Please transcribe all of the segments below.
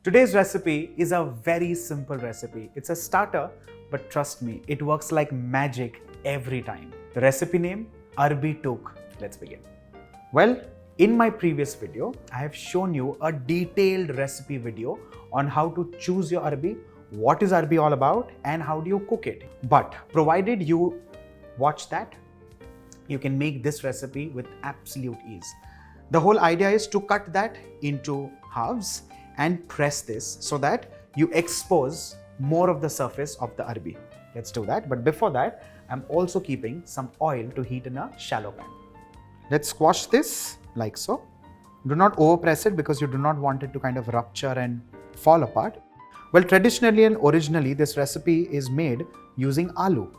Today's recipe is a very simple recipe. It's a starter, but trust me, it works like magic every time. The recipe name, Arbi Tuk. Let's begin. Well, in my previous video, I have shown you a detailed recipe video on how to choose your Arbi, what is Arbi all about, and how do you cook it. But provided you watch that, you can make this recipe with absolute ease. The whole idea is to cut that into halves and press this so that you expose more of the surface of the Arbi. Let's do that. But before that, I'm also keeping some oil to heat in a shallow pan. Let's squash this like so. Do not overpress it because you do not want it to kind of rupture and fall apart. Well, traditionally and originally, this recipe is made using aloo.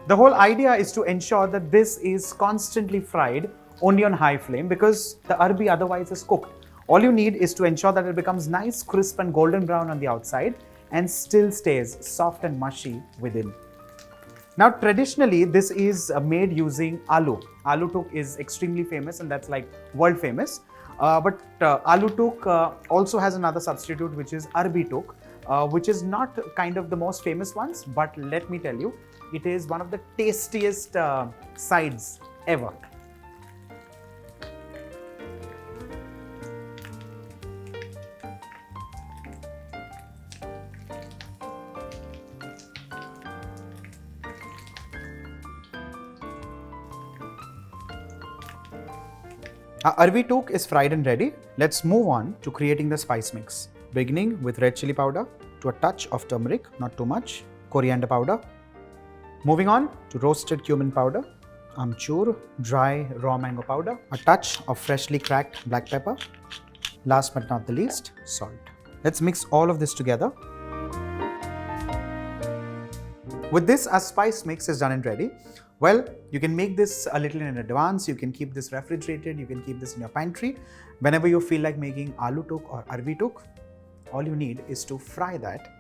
The whole idea is to ensure that this is constantly fried only on high flame because the Arbi otherwise is cooked. All you need is to ensure that it becomes nice, crisp and golden brown on the outside and still stays soft and mushy within. Now traditionally this is made using aloo. Arbi Tuk is extremely famous and that's like world famous. But Arbi Tuk also has another substitute which is Arbi Tuk, which is not kind of the most famous ones, but let me tell you, it is one of the tastiest sides ever. Our Arbi Tuk is fried and ready. Let's move on to creating the spice mix. Beginning with red chili powder to a touch of turmeric, not too much, coriander powder. Moving on to roasted cumin powder, amchur, dry raw mango powder, a touch of freshly cracked black pepper. Last but not the least, salt. Let's mix all of this together. With this, our spice mix is done and ready. Well, you can make this a little in advance, you can keep this refrigerated, you can keep this in your pantry. Whenever you feel like making Arbi Tuk or Arbi Tuk, all you need is to fry that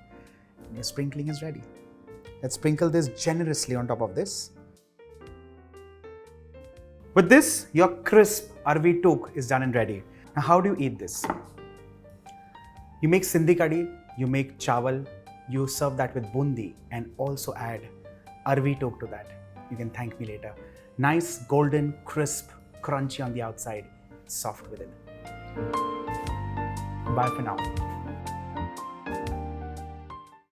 and your sprinkling is ready. Let's sprinkle this generously on top of this. With this, your crisp Arbi Tuk is done and ready. Now, how do you eat this? You make Sindhi kadhi, you make chawal, you serve that with bundi and also add Arbi Tuk to that. You can thank me later. Nice, golden, crisp, crunchy on the outside, soft within. Bye for now.